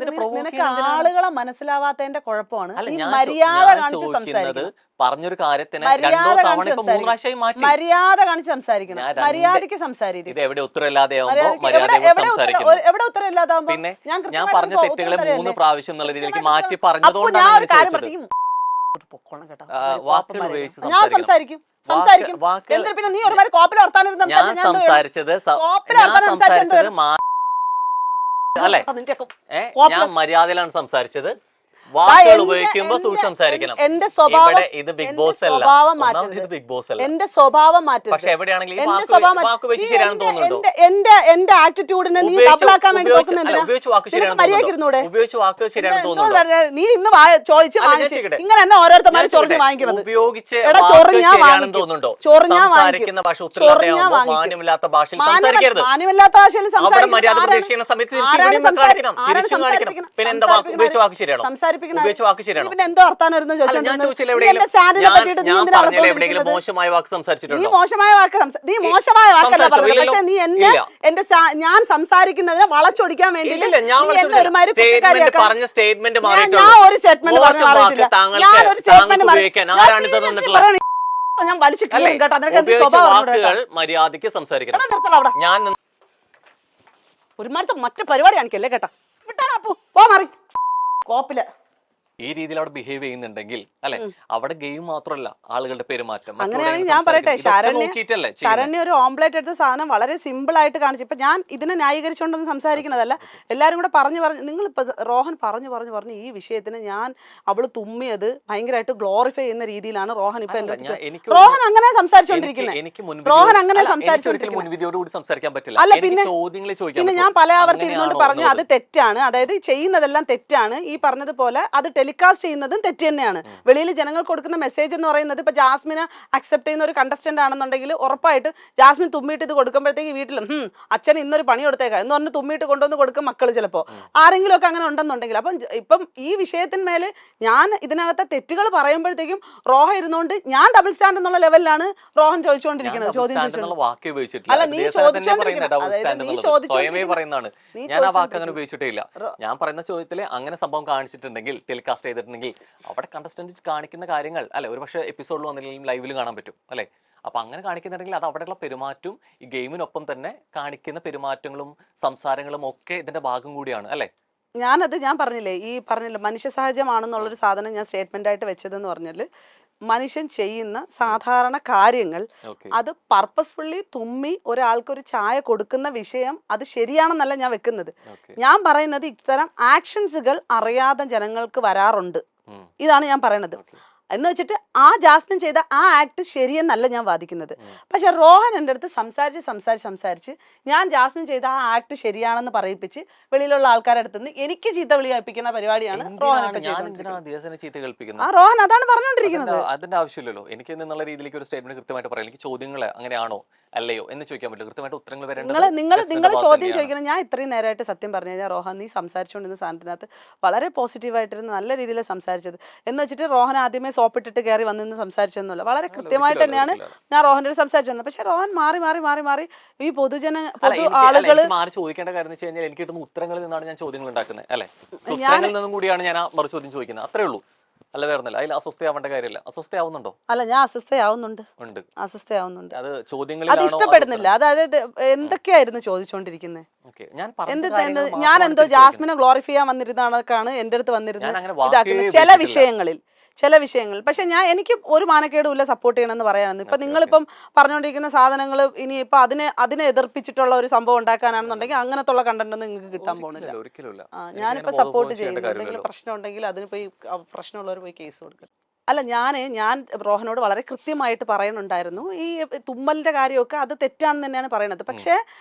നിനക്ക് ആളുകളെ മനസ്സിലാവാത്തതിന്റെ കുഴപ്പമാണ്. മര്യാദ കാണിച്ച് സംസാരിക്കണം. പറഞ്ഞൊരു കാര്യത്തിന് മര്യാദ കാണിച്ച് സംസാരിക്കണം. മര്യാദക്ക് സംസാരിക്കും. എവിടെ ഉത്തരവില്ലാതെയാവുമ്പോ പിന്നെ ഞാൻ പറഞ്ഞ തെറ്റുകളെ 3 പ്രാവശ്യം എന്നുള്ള രീതിയിലേക്ക് മാറ്റി പറഞ്ഞതുകൊണ്ടാണ് വാക്കുകൾ ഉപയോഗിച്ച് സംസാരിക്കും. പിന്നെ നീ ഒരു കോപ്പിൽ സംസാരിച്ചത് അല്ലെ ഞാൻ മര്യാദയിലാണ് സംസാരിച്ചത്. വാക്കുകൾ ഉപയോഗിക്കുമ്പോ സംസാരിക്കണം. എന്റെ സ്വഭാവം ഇത് ബിഗ് ബോസ് അല്ല, ബിഗ് ബോസ് അല്ല. എന്റെ സ്വഭാവം മാറ്റും. പക്ഷെ എവിടെയാണെങ്കിലും എന്റെ ആറ്റിറ്റ്യൂഡിനെ നീ ഡബിളാക്കാൻ വേണ്ടി നോക്കുന്നുണ്ടോ? നീ ഇന്ന് ചോദിച്ച് ഇങ്ങനെ തന്നെ ഓരോരുത്തർ ചൊറിഞ്ഞ് വാങ്ങിക്കണത്. മാന്യമില്ലാത്ത ഭാഷയിൽ സംസാരിക്കരുത്. പിന്നെ എന്താ ഉപയോഗിച്ച് വാക്ക് ശരിയാണോ? പിന്നെ എന്തോ വർത്താനം മോശമായ വാക്ക് സംസാരിച്ചിട്ടുണ്ടോ? നീ മോശമായ വാക്കല്ല പറഞ്ഞത്. പക്ഷെ നീ എന്റെ ഞാൻ സംസാരിക്കുന്നതിനെ വളച്ചൊടിക്കാൻ വേണ്ടി പറഞ്ഞ സ്റ്റേറ്റ്മെന്റ് ഞാൻ വലിച്ചു കേട്ടോ. മര്യാദക്ക് സംസാരിക്കണം. ഞാൻ ഒരുമാരത്തെ മറ്റു പരിപാടി കാണിക്കല്ലേ കേട്ടാ. വിട്ടാ പോ മാറി കോപ്പില് ഈ രീതിയിൽ അവിടെ ബിഹേവ് ചെയ്യുന്നുണ്ടെങ്കിൽ അല്ലെ, അവിടെ ഗെയിം മാത്രമല്ല ആളുകളുടെ പെരുമാറ്റം. അങ്ങനെയാണെങ്കിൽ ഞാൻ പറയട്ടെ, ശരണ്യ ഒരു ഓംപ്ലേറ്റ് എടുത്ത സാധനം വളരെ സിമ്പിൾ ആയിട്ട് കാണിച്ചു. ഇപ്പൊ ഞാൻ ഇതിനെ ന്യായീകരിച്ചുകൊണ്ടൊന്നും സംസാരിക്കുന്നതല്ല. എല്ലാരും കൂടെ പറഞ്ഞു നിങ്ങൾ ഇപ്പൊ റോഹൻ പറഞ്ഞു ഈ വിഷയത്തിന് ഞാൻ അവള് തുമ്മിയത് ഭയങ്കരമായിട്ട് ഗ്ലോറിഫൈ ചെയ്യുന്ന രീതിയിലാണ് റോഹൻ ഇപ്പൊ റോഹൻ അങ്ങനെ സംസാരിച്ചോണ്ടിരിക്കുന്നത്. റോഹൻ അങ്ങനെ സംസാരിച്ചോണ്ടിരിക്കുന്നത്. അല്ല പിന്നെ ഞാൻ പല ആവർത്തി ഇരുന്നോണ്ട് പറഞ്ഞു അത് തെറ്റാണ്. അതായത് ചെയ്യുന്നതെല്ലാം തെറ്റാണ്. ഈ പറഞ്ഞതുപോലെ അത് ടെലികാസ്റ്റ് ചെയ്യുന്നതും തെറ്റ് തന്നെയാണ്. വെളിയിൽ ജനങ്ങൾക്ക് കൊടുക്കുന്ന മെസ്സേജ് എന്ന് പറയുന്നത് ഇപ്പൊ ജാസ്മിനെ അക്സെപ്റ്റ് ചെയ്യുന്ന ഒരു കണ്ടസ്റ്റന്റ് ആണെന്നുണ്ടെങ്കിൽ ഉറപ്പായിട്ട് ജാസ്മിൻ തുമ്മിയിട്ട് ഇത് കൊടുക്കുമ്പോഴത്തേക്ക് വീട്ടിലും അച്ഛൻ ഇന്നൊരു പണി കൊടുത്തേക്കാം എന്ന് പറഞ്ഞ് തുമ്മിയിട്ട് കൊണ്ടുവന്ന് കൊടുക്കും മക്കള് ചിലപ്പോൾ ആരെങ്കിലും ഒക്കെ അങ്ങനെ ഉണ്ടെന്നുണ്ടെങ്കിൽ. അപ്പം ഇപ്പം ഈ വിഷയത്തിന്മേൽ ഞാൻ ഇതിനകത്തെ തെറ്റുകൾ പറയുമ്പോഴത്തേക്കും റോഹ ഇരുന്നുകൊണ്ട് ഞാൻ ഡബിൾ സ്റ്റാൻഡ് എന്നുള്ള ലെവലിലാണ് റോഹൻ ചോദിച്ചുകൊണ്ടിരിക്കുന്നത്. ചോദ്യം അല്ല നീ ഞാൻ പറയുന്ന ചോദ്യത്തിൽ അങ്ങനെ സംഭവം കാണിച്ചിട്ടുണ്ടെങ്കിൽ ടെലികാസ്റ്റ് ചെയ്തിട്ടുണ്ടെങ്കിൽ അവിടെ കണ്ടസ്റ്റന്റ് കാണിക്കുന്ന കാര്യങ്ങൾ അല്ലെ ഒരു പക്ഷേ എപ്പിസോഡിൽ വന്നില്ലെങ്കിലും ലൈവിൽ കാണാൻ പറ്റും അല്ലെ. അപ്പൊ അങ്ങനെ കാണിക്കുന്നുണ്ടെങ്കിൽ അത് അവിടെയുള്ള പെരുമാറ്റവും ഈ ഗെയിമിനൊപ്പം തന്നെ കാണിക്കുന്ന പെരുമാറ്റങ്ങളും സംസാരങ്ങളും ഒക്കെ ഇതിന്റെ ഭാഗം കൂടിയാണ് അല്ലെ. ഞാൻ പറഞ്ഞില്ലേ മനുഷ്യ സഹജമാണെന്നുള്ളൊരു സാധനം ഞാൻ സ്റ്റേറ്റ്മെന്റ് ആയിട്ട് വെച്ചതെന്ന് പറഞ്ഞാല് മനുഷ്യൻ ചെയ്യുന്ന സാധാരണ കാര്യങ്ങൾ അത് പർപ്പസ്ഫുള്ളി തുമ്മി ഒരാൾക്കൊരു ചായ കൊടുക്കുന്ന വിഷയം അത് ശരിയാണെന്നല്ല ഞാൻ വെക്കുന്നത്. ഞാൻ പറയുന്നത് ഇത്തരം ആക്ഷൻസുകൾ അറിയാതെ ജനങ്ങൾക്ക് വരാറുണ്ട്. ഇതാണ് ഞാൻ പറയുന്നത്. എന്ന് വെച്ചിട്ട് ആ ജാസ്മിൻ ചെയ്ത ആ ആക്ട് ശരിയെന്നല്ല ഞാൻ വാദിക്കുന്നത്. പക്ഷെ റോഹൻ എൻ്റെ അടുത്ത് സംസാരിച്ച് ഞാൻ ജാസ്മിൻ ചെയ്ത ആ ആക്ട് ശരിയാണെന്ന് പറയിപ്പിച്ച് വെളിയിലുള്ള ആൾക്കാരുടെ അടുത്ത് നിന്ന് എനിക്ക് ചീത്ത വിളി കേൾപ്പിക്കുന്ന പരിപാടിയാണ് റോഹൻ. റോഹൻ അതാണ് പറഞ്ഞുകൊണ്ടിരിക്കുന്നത്. അതിന്റെ ആവശ്യമില്ലല്ലോ. എനിക്ക് എന്നുള്ള രീതിയിലേക്ക് ഒരു സ്റ്റേറ്റ്മെന്റ് കൃത്യമായിട്ട് പറയാം. എനിക്ക് ചോദ്യങ്ങൾ അങ്ങനെയാണോ അല്ലയോ എന്ന് ചോദിക്കാൻ പറ്റില്ല. കൃത്യമായിട്ട് ഉത്തരങ്ങൾ നിങ്ങൾ ചോദ്യം ചോദിക്കണം. ഞാൻ ഇത്രയും നേരമായിട്ട് സത്യം പറഞ്ഞു കഴിഞ്ഞാൽ റോഹൻ നീ സംസാരിച്ചുകൊണ്ടിരുന്ന സാധനത്തിനകത്ത് വളരെ പോസിറ്റീവായിട്ടിരുന്ന് നല്ല രീതിയിൽ സംസാരിച്ചത്. എന്ന് വെച്ചിട്ട് റോഹൻ ആദ്യമേ സോപ്പിട്ടിട്ട് കയറി വന്നിന്ന് സംസാരിച്ചൊന്നുമില്ല. വളരെ കൃത്യമായിട്ട് തന്നെയാണ് ഞാൻ റോഹൻ്റെ സംസാരിച്ചത്. പക്ഷെ റോഹൻ മാറി ഈ പൊതു ആളുകള് ചോദിക്കേണ്ട കാര്യം വെച്ച് കഴിഞ്ഞാൽ എനിക്ക് കിട്ടുന്ന ഉത്തരങ്ങളിൽ നിന്നാണ് ഞാൻ ചോദ്യങ്ങൾ ഉണ്ടാക്കുന്നത് അല്ലെ. ഉത്തരങ്ങളിൽ നിന്നും കൂടിയാണ് ഞാൻ മറു ചോദ്യം ചോദിക്കുന്നത്. അത്രേ ഉള്ളൂ. അല്ല വേറൊന്നല്ല. അതിൽ അസ്വസ്ഥയാവേണ്ട കാര്യമില്ല. അസ്വസ്ഥയാവുന്നുണ്ടോ? അല്ല ഞാൻ അസ്വസ്ഥയാവുന്നുണ്ട്. അത് ചോദ്യങ്ങൾ അത് ഇഷ്ടപ്പെടുന്നില്ല. അതായത് എന്തൊക്കെയായിരുന്നു ചോദിച്ചോണ്ടിരിക്കുന്നത്? ഞാൻ എന്തോ ജാസ്മിനെ ഗ്ലോറിഫൈ ചെയ്യാൻ വന്നിരുന്നതാണ് എന്റെ അടുത്ത് വന്നിരുന്നത് ഇതാക്കുന്നത് ചില വിഷയങ്ങൾ. പക്ഷെ എനിക്ക് ഒരു മാനക്കേടും ഇല്ല സപ്പോർട്ട് ചെയ്യണമെന്ന് പറയാനാണ്. ഇപ്പൊ നിങ്ങളിപ്പം പറഞ്ഞുകൊണ്ടിരിക്കുന്ന സാധനങ്ങൾ ഇനി ഇപ്പൊ അതിനെ എതിർപ്പിച്ചിട്ടുള്ള ഒരു സംഭവം ഉണ്ടാക്കാനാണെന്നുണ്ടെങ്കിൽ അങ്ങനത്തുള്ള കണ്ടന്റ് ഒന്നും നിങ്ങൾക്ക് കിട്ടാൻ പോകുന്നില്ല. ഞാനിപ്പോ സപ്പോർട്ട് ചെയ്യുന്നു. എന്തെങ്കിലും പ്രശ്നം ഉണ്ടെങ്കിൽ അതിന് പോയി പ്രശ്നമുള്ളവർ പോയി കേസ് കൊടുക്കുക. അല്ല ഞാൻ റോഹനോട് വളരെ കൃത്യമായിട്ട് പറയുന്നുണ്ടായിരുന്നു ഈ തുമ്മലിന്റെ കാര്യമൊക്കെ അത് തെറ്റാണെന്ന് തന്നെയാണ് പറയുന്നത്. പക്ഷേ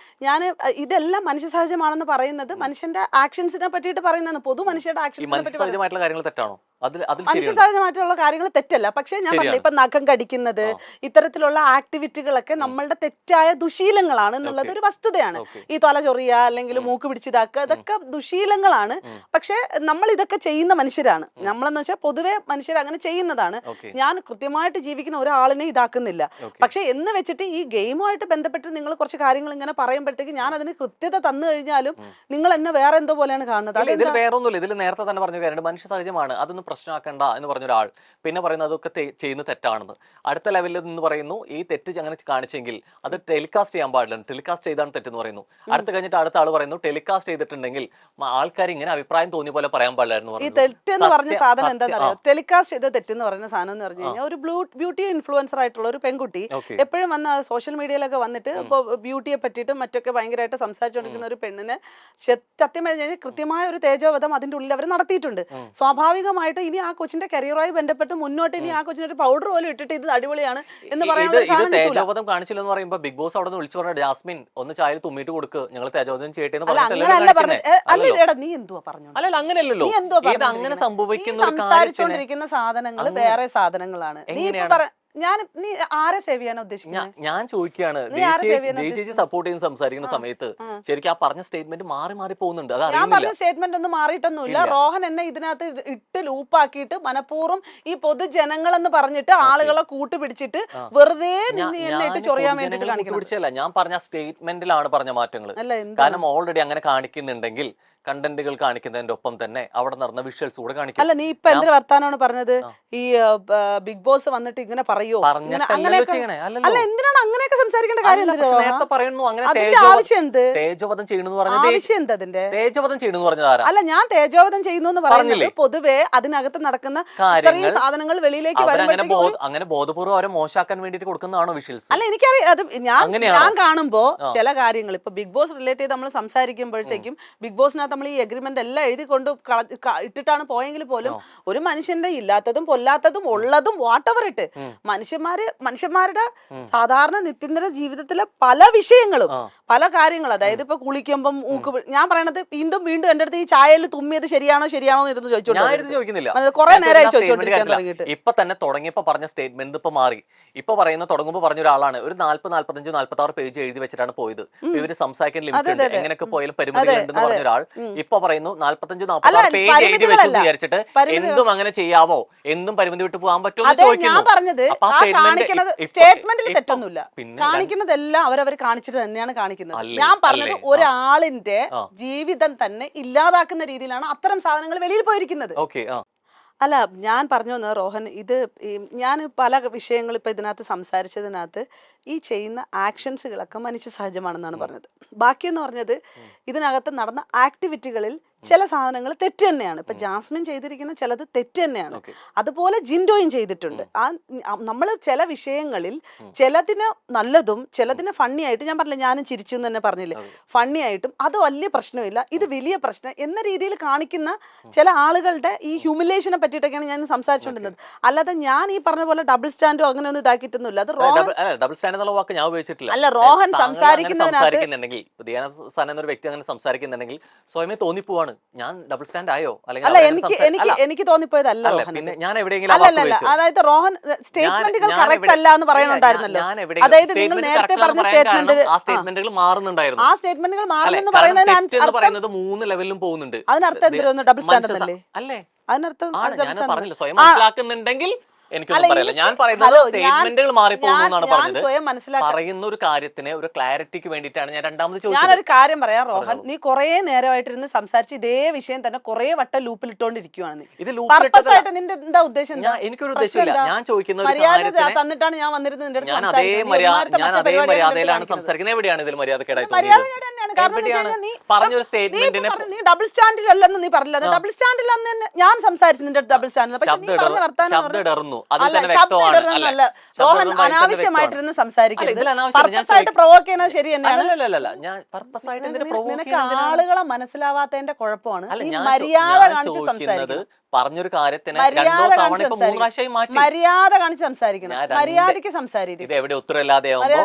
ഞാൻ ഇതെല്ലാം മനുഷ്യ സഹജമാണെന്ന് പറയുന്നത് മനുഷ്യന്റെ ആക്ഷൻസിനെ പറ്റിയിട്ട് പറയുന്നതാണ്. പൊതു മനുഷ്യരുടെ ആക്ഷൻസിനെ പറ്റി തെറ്റാണോ? മനുഷ്യ സഹജമായിട്ടുള്ള കാര്യങ്ങൾ തെറ്റല്ല. പക്ഷെ ഞാൻ പറഞ്ഞില്ല, ഇപ്പൊ നഖം കടിക്കുന്നത്, ഇത്തരത്തിലുള്ള ആക്ടിവിറ്റികളൊക്കെ നമ്മളുടെ തെറ്റായ ദുശീലങ്ങളാണ് എന്നുള്ളത് ഒരു വസ്തുതയാണ്. ഈ തല ചൊറിയ അല്ലെങ്കിൽ മൂക്ക് പിടിച്ചിതാക്കുക, ഇതൊക്കെ ദുശീലങ്ങളാണ്. പക്ഷെ നമ്മൾ ഇതൊക്കെ ചെയ്യുന്ന മനുഷ്യരാണ്. നമ്മളെന്ന് വെച്ചാൽ പൊതുവെ മനുഷ്യർ അങ്ങനെ ചെയ്യുന്നതാണ്. ഞാൻ കൃത്യമായിട്ട് ജീവിക്കുന്ന ഒരാളിനെ ഇതാക്കുന്നില്ല. പക്ഷെ എന്ന് വെച്ചിട്ട് ഈ ഗെയിമുമായിട്ട് ബന്ധപ്പെട്ട് നിങ്ങൾ കുറച്ച് കാര്യങ്ങൾ ഇങ്ങനെ പറയുമ്പോഴത്തേക്ക് ഞാൻ അതിന് കൃത്യത തന്നു കഴിഞ്ഞാലും നിങ്ങൾ എന്നെ വേറെ എന്തോ പോലെയാണ് കാണുന്നത്. ഇതിൽ വേറെ ഒന്നുമില്ല. ഇതിൽ നേരത്തെ തന്നെ പറഞ്ഞു കാര്യമുണ്ട്, മനുഷ്യ സഹജമാണ്, അതൊന്നും പ്രശ്നമാക്കണ്ട എന്ന് പറഞ്ഞ ഒരാൾ പിന്നെ പറയുന്നത് അതൊക്കെ ചെയ്യുന്ന തെറ്റാണെന്ന്. അടുത്ത ലെവലിൽ നിന്ന് പറയുന്നു ഈ തെറ്റ് അങ്ങനെ കാണിച്ചെങ്കിൽ അത് ടെലികാസ്റ്റ് ചെയ്യാൻ പാടില്ല, ടെലികാസ്റ്റ് ചെയ്താണ് തെറ്റെന്ന് പറയുന്നു. അടുത്ത് കഴിഞ്ഞിട്ട് അടുത്ത ആൾ പറയുന്നു ടെലികാസ്റ്റ് ചെയ്തിട്ടുണ്ടെങ്കിൽ ആൾക്കാർ ഇങ്ങനെ അഭിപ്രായം തോന്നിയ പോലെ പറയാൻ പാടില്ലായിരുന്നു. ഈ തെറ്റെന്ന് പറഞ്ഞ സാധനം എന്താണെന്നറിയോ? ടെലികാസ്റ്റ് ചെയ്ത തെറ്റെന്ന് പറയുന്ന സാധനം എന്ന് പറഞ്ഞു കഴിഞ്ഞാൽ ഒരു ബ്യൂട്ടി ഇൻഫ്ലുവൻസർ ആയിട്ടുള്ള ഒരു പെൺകുട്ടി എപ്പോഴും വന്ന സോഷ്യൽ മീഡിയയിലൊക്കെ വന്നിട്ട് ഇപ്പൊ ബ്യൂട്ടിയെ പറ്റിയിട്ടും മറ്റൊക്കെ ഭയങ്കരമായിട്ട് സംസാരിച്ചുകൊണ്ടിരിക്കുന്ന ഒരു പെണ്ണിന് സത്യമായി കൃത്യമായ ഒരു തേജോവധം അതിന്റെ ഉള്ളിൽ അവർ നടത്തിയിട്ടുണ്ട്. സ്വാഭാവികമായിട്ട് ഇനി ആ കൊച്ചിന്റെ കരിയറുമായി ബന്ധപ്പെട്ട് മുന്നോട്ട് ഇനി ആ കൊച്ചിന് ഒരു പൗഡർ പോലും ഇട്ടിട്ട് ഇത് അടിപൊളിയാണ് എന്ന് പറയുന്നത് തേജോവധം കാണിച്ചില്ലെന്ന് പറയുമ്പോൾ ബിഗ് ബോസ് അവിടെ നിന്ന് വിളിച്ചു പറഞ്ഞ ജാസ്മിൻ ഒന്ന് ചായയിൽ തുമ്മിട്ട് കൊടുക്ക്, ഞങ്ങൾ തേജോവധം ചെയ്യട്ടെ എന്ന് നീ എന്തുവാ പറഞ്ഞു? അല്ല അങ്ങനെയല്ലോ, ഇത് അങ്ങനെ സംഭവിക്കുന്ന സംസാരിച്ചുകൊണ്ടിരിക്കുന്ന സാധനങ്ങൾ വേറെ സാധനങ്ങളാണ്. നീ ആരെ സേവ് ചെയ്യാനാ ഉദ്ദേശിക്കുന്നത്? ഞാൻ ചോദിക്കുകയാണ്, ചേച്ചി സപ്പോർട്ട് ചെയ്യുന്ന സംസാരിക്കുന്ന സമയത്ത് ശരിക്കും ആ പറഞ്ഞ സ്റ്റേറ്റ്മെന്റ് മാറി മാറി പോകുന്നുണ്ട്. ഞാൻ പറഞ്ഞ സ്റ്റേറ്റ്മെന്റ് ഒന്നും മാറിയിട്ടൊന്നുമില്ല. റോഹൻ എന്നെ ഇതിനകത്ത് ഇട്ട് ലൂപ്പാക്കിയിട്ട് മനഃപൂർവ്വം ഈ പൊതുജനങ്ങൾ എന്ന് പറഞ്ഞിട്ട് ആളുകളെ കൂട്ടുപിടിച്ചിട്ട് വെറുതെ എന്നെ ഇട്ട് ചൊറിയാൻ വേണ്ടിട്ട് കാണിക്കണം. ഞാൻ പറഞ്ഞ സ്റ്റേറ്റ്മെന്റിലാണ് പറഞ്ഞ മാറ്റങ്ങൾ. കാരണം ഓൾറെഡി അങ്ങനെ കാണിക്കുന്നുണ്ടെങ്കിൽ കണ്ടന്റുകൾ കാണിക്കുന്നതിന്റെ ഒപ്പം തന്നെ അവിടെ നടന്ന വിഷ്വൽസ് കൂടെ കാണിക്കും. അല്ല, നീ ഇപ്പൊ എന്തൊരു വർത്താനമാണ് പറഞ്ഞത്? ഈ ബിഗ് ബോസ് വന്നിട്ട് ഇങ്ങനെ പറയോ? അല്ല, എന്തിനാണ് അങ്ങനെയൊക്കെ സംസാരിക്കേണ്ട കാര്യം? നേരത്തെ പറയുന്നു അങ്ങനെ തേജോവധം ചെയ്യണമെന്ന് പറഞ്ഞത്. അല്ല, ഞാൻ തേജോവധം ചെയ്യുന്നു എന്ന് പറയുന്നത് പൊതുവെ അതിനകത്ത് നടക്കുന്ന ഇത്രയും സാധനങ്ങൾ വെളിയിലേക്ക് അങ്ങനെ ബോധപൂർവ്വം അവരെ മോശമാക്കാൻ വേണ്ടിട്ട് കൊടുക്കുന്നതാണോ വിഷ്വൽസ്? അല്ല, എനിക്കറിയാം. അത് ഞാൻ കാണുമ്പോ ചില കാര്യങ്ങൾ ഇപ്പൊ ബിഗ് ബോസ് റിലേറ്റ് ചെയ്ത് നമ്മൾ സംസാരിക്കുമ്പോഴത്തേക്കും ബിഗ് ബോസിനകത്ത് നമ്മൾ ഈ എഗ്രിമെന്റ് എല്ലാം എഴുതി കൊണ്ട് ഇട്ടിട്ടാണ് പോയെങ്കിൽ പോലും ഒരു മനുഷ്യന്റെ ഇല്ലാത്തതും പൊല്ലാത്തതും ഉള്ളതും വാട്ടവർ ഇട്ട് മനുഷ്യന്മാരുടെ സാധാരണ നിത്യന്തര ജീവിതത്തിലെ പല വിഷയങ്ങളും പല കാര്യങ്ങളും, അതായത് ഇപ്പൊ കുളിക്കുമ്പം ഞാൻ പറയണത് വീണ്ടും വീണ്ടും എന്റെ അടുത്ത് ഈ ചായയിൽ തുമ്മിയത് ശരിയാണോ എന്ന് ഇരുന്ന് ചോദിച്ചോണ്ടിരിക്കുന്നില്ല. കുറെ നേരമായി ചോദിച്ചോണ്ടിരിക്കാൻ തുടങ്ങിയിട്ട്. ഇപ്പൊ തന്നെ തുടങ്ങിയപ്പോ പറഞ്ഞ സ്റ്റേറ്റ്മെന്റ് ഇപ്പൊ മാറി. ഇപ്പൊ പറയുന്ന തുടങ്ങുമ്പോ പറഞ്ഞ ഒരാളാണ് ഒരു 40-45-46 പേജ് എഴുതി വെച്ചിട്ടാണ് പോയത്. ഇവര് സംസാരിക്കാൻ ലിമിറ്റ് ഉണ്ട്, എങ്ങനെയൊക്കെ പോയാലും പരിമിതി ഉണ്ടെന്ന് പറഞ്ഞ ഒരാൾ ഇപ്പൊ പറയുന്നു 45-46 പേജ് എഴുതി വെച്ചെന്ന് വിചാരിച്ചിട്ട് എന്തും അങ്ങനെ ചെയ്യാവോ, എന്തും പരിമിതി വിട്ട് പോകാൻ പറ്റുമോ ചോദിക്കുന്നു. സ്റ്റേറ്റ്മെന്റിൽ തെറ്റൊന്നുമില്ല, കാണിക്കുന്നതെല്ലാം അവരവർ കാണിച്ചിട്ട് തന്നെയാണ് കാണിക്കുന്നത്. ഞാൻ പറഞ്ഞത് ഒരാളിന്റെ ജീവിതം തന്നെ ഇല്ലാതാക്കുന്ന രീതിയിലാണ് അത്തരം സാധനങ്ങൾ വെളിയിൽ പോയിരിക്കുന്നത്. അല്ല, ഞാൻ പറഞ്ഞു വന്നത് റോഹൻ, ഇത് ഞാൻ പല വിഷയങ്ങൾ ഇപ്പൊ ഇതിനകത്ത് സംസാരിച്ചതിനകത്ത് ഈ ചെയ്യുന്ന ആക്ഷൻസുകളൊക്കെ മനുഷ്യ സഹജമാണെന്നാണ് പറഞ്ഞത്. ബാക്കിയെന്ന് പറഞ്ഞത് ഇതിനകത്ത് നടന്ന ആക്ടിവിറ്റികളിൽ ചില സാധനങ്ങൾ തെറ്റ് തന്നെയാണ്. ഇപ്പൊ ജാസ്മിൻ ചെയ്തിരിക്കുന്ന ചിലത് തെറ്റ് തന്നെയാണ്. അതുപോലെ ജിൻഡോയും ചെയ്തിട്ടുണ്ട്. നമ്മൾ ചില വിഷയങ്ങളിൽ ചിലതിന് നല്ലതും ചിലതിന് ഫണ്ണി ആയിട്ട്, ഞാൻ പറഞ്ഞില്ല ഞാനും ചിരിച്ചു എന്ന് തന്നെ പറഞ്ഞില്ലേ, ഫണ്ണി ആയിട്ടും അത് വലിയ പ്രശ്നമില്ല, ഇത് വലിയ പ്രശ്നം എന്ന രീതിയിൽ കാണിക്കുന്ന ചില ആളുകളുടെ ഈ ഹ്യൂമിലേഷനെ പറ്റിയിട്ടൊക്കെയാണ് ഞാൻ സംസാരിച്ചുകൊണ്ടിരുന്നത്. അല്ലാതെ ഞാൻ ഈ പറഞ്ഞ പോലെ ഡബിൾ സ്റ്റാൻഡോ അങ്ങനെ ഒന്നും ഇതാക്കിയിട്ടൊന്നുമില്ല. അത് ഡബിൾ സ്റ്റാൻഡ് എന്നുള്ള വാക്ക് ഞാൻ ഉപയോഗിച്ചിട്ടില്ല. അല്ല, റോഹൻ സംസാരിക്കുന്നതിനകത്ത് വ്യക്തി അങ്ങനെ സംസാരിക്കുന്നുണ്ടെങ്കിൽ സ്വയമേ തോന്നിപ്പോവാണ് ഞാൻ ഡബിൾ സ്റ്റാൻഡ് ആയോ, അല്ല എനിക്ക് തോന്നിപ്പോയതല്ല. ഞാൻ എവിടെയെങ്കിലും അതായത് റോഹൻ സ്റ്റേറ്റ്മെന്റുകൾ കറക്റ്റ് അല്ല എന്ന് പറയണുണ്ടായിരുന്നല്ലോ. അതായത് നിങ്ങൾ നേരത്തെ പറഞ്ഞ സ്റ്റേറ്റ്മെന്റുകൾ മാറുന്നുണ്ടായിരുന്നു. ആ സ്റ്റേറ്റ്മെന്റുകൾ മാറുന്നെന്ന് പറയുന്നത് 3 ലെവലിലും പോകുന്നുണ്ട്. അതിനർത്ഥം എന്തിനാണ് ഡബിൾ സ്റ്റാൻഡ് അല്ലേ? അല്ലേ, അതിനർത്ഥം പറഞ്ഞില്ല സ്വയം മനസ്സിലാക്കുന്നുണ്ടെങ്കിൽ എനിക്കൊന്നും പറയില്ല. ഞാൻ പറയുന്നത് സ്റ്റേറ്റ്മെന്റുകൾ മാറിപ്പോകുന്നാണ് പറഞ്ഞത്. പറയുന്ന ഒരു കാര്യത്തിന് ഒരു ക്ലാരിറ്റിക്ക് വേണ്ടിയിട്ടാണ് ഞാൻ രണ്ടാമത് ചോദിച്ചത്. ഞാനൊരു കാര്യം പറയാം റോഹൻ, നീ കുറെ നേരമായിട്ടിരുന്ന് സംസാരിച്ച് ഇതേ വിഷയം തന്നെ കുറെ വട്ടം ലൂപ്പിൽ ഇട്ടോണ്ടിരിക്കുവാണ്. ഇത് നിന്റെ എന്താ ഉദ്ദേശം? എനിക്കൊരു ഉദ്ദേശമില്ല. ഞാൻ ചോദിക്കുന്ന മര്യാദ തന്നിട്ടാണ് ഞാൻ വന്നിരുന്നത്. ഞാൻ അതേ മര്യാദയിലാണ് സംസാരിക്കുന്നത്. എവിടെയാണ് ഇതിൽ മര്യാദക്കേടായിട്ട് പറഞ്ഞൊരു സ്റ്റേറ്റ്മെന്റിനെ നീ ഡബിൾ സ്റ്റാൻഡിൽ അല്ലെന്ന് നീ പറഞ്ഞില്ല. ഡബിൾ സ്റ്റാൻഡിൽ അന്ന് ഞാൻ സംസാരിച്ചു നിന്റെ ഡബിൾ സ്റ്റാൻഡിൽ. ശബ്ദം ഇടർന്നു. അനാവശ്യമായിട്ടിരുന്ന് സംസാരിക്കുന്നത് പ്രൊവോക്ക് ചെയ്യുന്നത് ശരി തന്നെയാണ്. ആളുകളെ മനസ്സിലാവാത്തതിന്റെ കുഴപ്പമാണ്. മര്യാദ കാണിച്ച് സംസാരിക്കുന്നത്. പറഞ്ഞൊരു കാര്യത്തിന് മര്യാദ കാണിച്ച് സംസാരിക്കണം. മര്യാദയ്ക്ക് സംസാരിക്കും. ഇത് എവിടെ ഉത്തരവില്ലാതെയാവുമ്പോ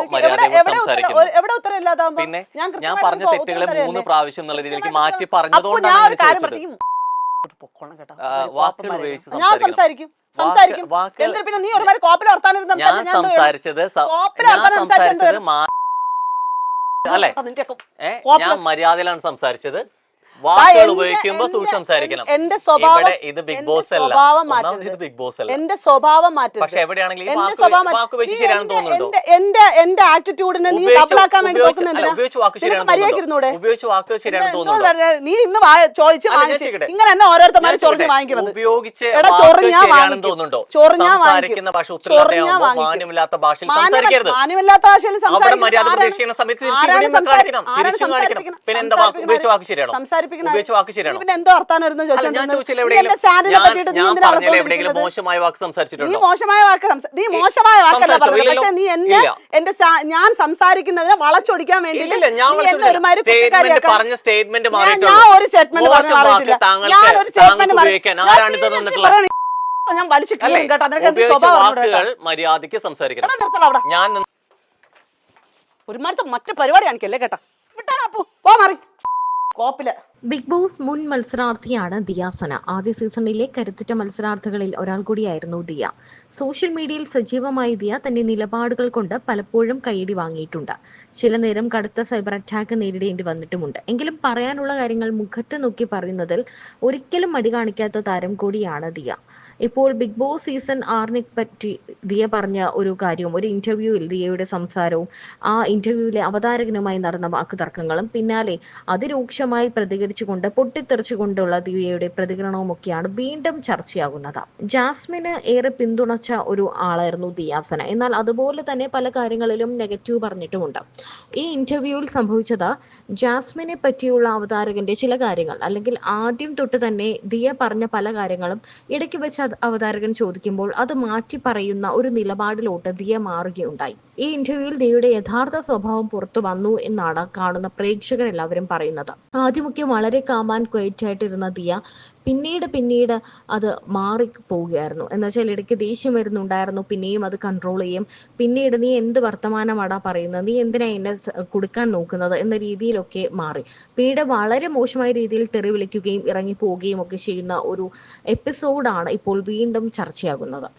എവിടെ ഉത്തരവില്ലാതാവുമ്പോ പിന്നെ ഞാൻ പറഞ്ഞ തെറ്റുകളെ 3 പ്രാവശ്യം എന്നുള്ള രീതിയിലേക്ക് മാറ്റി പറഞ്ഞതുകൊണ്ടാണ് പൊക്കോണം കേട്ടോ. വാക്കുകൾ ഉപയോഗിച്ച് ഞാൻ സംസാരിക്കും. എന്തിന് പിന്നെ നീ ഒരുമാതിരി കോപ്പിൽ വർത്താനം ഞാൻ സംസാരിച്ചത് അല്ലെ, ഞാൻ മര്യാദയിലാണ് സംസാരിച്ചത്. വാക്കുകൾ ഉപയോഗിക്കുമ്പോ സൂക്ഷിച്ച് സംസാരിക്കണം. എന്റെ സ്വഭാവം ഇത് ബിഗ് ബോസ് അല്ല, ഇത് ബിഗ് ബോസ് അല്ല. എന്റെ സ്വഭാവം മാറ്റും. പക്ഷെ എവിടെയാണെങ്കിലും വാക്ക് വെച്ച് ശരിയാണെന്ന് തോന്നുന്നുണ്ടോ? എന്റെ ആറ്റിറ്റ്യൂഡിനെ നീ ഡബിളാക്കാൻ വേണ്ടി നോക്കുന്നുണ്ട്. ഉപയോഗിച്ച് വാക്ക് ശരിയാണെന്ന് ഉപയോഗിച്ച് വാക്ക് ശരിയാണെന്ന് തോന്നുന്നുണ്ടോ? നീ ഇന്ന് ചോദിച്ച് വാങ്ങിച്ചു ഇങ്ങനെ തന്നെ ഓരോരുത്തന്മാര് ചൊറിഞ്ഞ് വാങ്ങിക്കുന്നത്. ഉപയോഗിച്ച് ചൊറിഞ്ഞാൻ തോന്നുന്നുണ്ടോ? സംസാരിക്കുന്ന ഭാഷ ഉത്തരവില്ലാത്ത മാന്യമില്ലാത്ത ഭാഷയിൽ സംസാരിക്കരുത്. മാന്യമില്ലാത്ത ഭാഷയിൽ മര്യാദ പ്രതീക്ഷിക്കുന്ന സമയത്ത് തിരിച്ചും കാണിക്കണം. പിന്നെ എന്താ ഉപയോഗിച്ച് വാക്ക് ശരിയാണോ? ഉപയോഗിച്ച് വാക്ക് ശരിയാണോ? ഞാൻ ചോദിച്ചില്ല ഞാൻ പറഞ്ഞില്ല എവിടെയെങ്കിലും മോശമായ വാക്ക് സംസാരിച്ചിട്ടുണ്ടോ? നീ മോശമായ വാക്കല്ല പറഞ്ഞത്. പക്ഷെ നീ എന്റെ ഞാൻ സംസാരിക്കുന്നതിനെ വളച്ചൊടിക്കാൻ വേണ്ടി പറഞ്ഞ സ്റ്റേറ്റ്മെന്റ് ഞാൻ വലിച്ചു കേട്ടോ. വാക്കുകൾ മര്യാദയ്ക്ക് സംസാരിക്കണം. ഞാൻ ഒരുമാരത്തെ മറ്റു പരിപാടി കാണിക്കല്ലേ കേട്ടോ. വിട്ടാ പോ മാറി കോപ്പില്. ബിഗ് ബോസ് മുൻ മത്സരാർത്ഥിയാണ് ദിയാസന. ആദ്യ സീസണിലെ കരുത്തുറ്റ മത്സരാർത്ഥികളിൽ ഒരാൾ കൂടിയായിരുന്നു ദിയ. സോഷ്യൽ മീഡിയയിൽ സജീവമായ ദിയ തന്റെ നിലപാടുകൾ കൊണ്ട് പലപ്പോഴും കൈയടി വാങ്ങിയിട്ടുണ്ട്. ചില നേരം കടുത്ത സൈബർ അറ്റാക്ക് നേരിടേണ്ടി വന്നിട്ടുമുണ്ട്. എങ്കിലും പറയാനുള്ള കാര്യങ്ങൾ മുഖത്ത് നോക്കി പറയുന്നതിൽ ഒരിക്കലും മടി കാണിക്കാത്ത താരം കൂടിയാണ് ദിയ. ഇപ്പോൾ ബിഗ് ബോസ് സീസൺ 6 പറ്റി ദിയ പറഞ്ഞ ഒരു കാര്യവും, ഒരു ഇന്റർവ്യൂവിൽ ദിയയുടെ സംസാരവും, ആ ഇന്റർവ്യൂവിലെ അവതാരകനുമായി നടന്ന വാക്കുതർക്കങ്ങളും, പിന്നാലെ അതിരൂക്ഷമായി പ്രതികരിച്ചുകൊണ്ട് പൊട്ടിത്തെറിച്ചുകൊണ്ടുള്ള ദിയയുടെ പ്രതികരണവുമൊക്കെയാണ് വീണ്ടും ചർച്ചയാകുന്നത്. ജാസ്മിന് ഏറെ പിന്തുണച്ച ഒരു ആളായിരുന്നു ദിയാസന. എന്നാൽ അതുപോലെ തന്നെ പല കാര്യങ്ങളിലും നെഗറ്റീവ് പറഞ്ഞിട്ടുമുണ്ട്. ഈ ഇന്റർവ്യൂവിൽ സംഭവിച്ചത് ജാസ്മിനെ പറ്റിയുള്ള അവതാരകന്റെ ചില കാര്യങ്ങൾ, അല്ലെങ്കിൽ ആദ്യം തൊട്ട് തന്നെ ദിയ പറഞ്ഞ പല കാര്യങ്ങളും ഇടയ്ക്ക് വെച്ച് അവതാരകൻ ചോദിക്കുമ്പോൾ അത് മാറ്റി പറയുന്ന ഒരു നിലപാടിലോട്ട് ദിയ മാറുകയുണ്ടായി. ഈ ഇന്റർവ്യൂവിൽ ദിയയുടെ യഥാർത്ഥ സ്വഭാവം പുറത്തു വന്നു എന്നാണ് കാണുന്ന പ്രേക്ഷകരെല്ലാവരും പറയുന്നത്. ആദ്യമൊക്കെ വളരെ കാം ആൻഡ് ക്വയറ്റ് ആയിട്ടിരുന്ന ദിയ പിന്നീട് അത് മാറി പോവുകയായിരുന്നു. എന്നുവെച്ചാൽ ഇടയ്ക്ക് ദേഷ്യം വരുന്നുണ്ടായിരുന്നു, പിന്നെയും അത് കൺട്രോൾ ചെയ്യും. പിന്നീട് നീ എന്ത് വർത്തമാനമാടാ പറയുന്നത്, നീ എന്തിനാ എന്നെ കൊടുക്കാൻ നോക്കുന്നത് എന്ന രീതിയിലൊക്കെ മാറി. പിന്നീട് വളരെ മോശമായ രീതിയിൽ തെറി വിളിക്കുകയും ഇറങ്ങി പോവുകയും ഒക്കെ ചെയ്യുന്ന ഒരു എപ്പിസോഡാണ് ഇപ്പോൾ വീണ്ടും ചർച്ചയാകുന്നത്.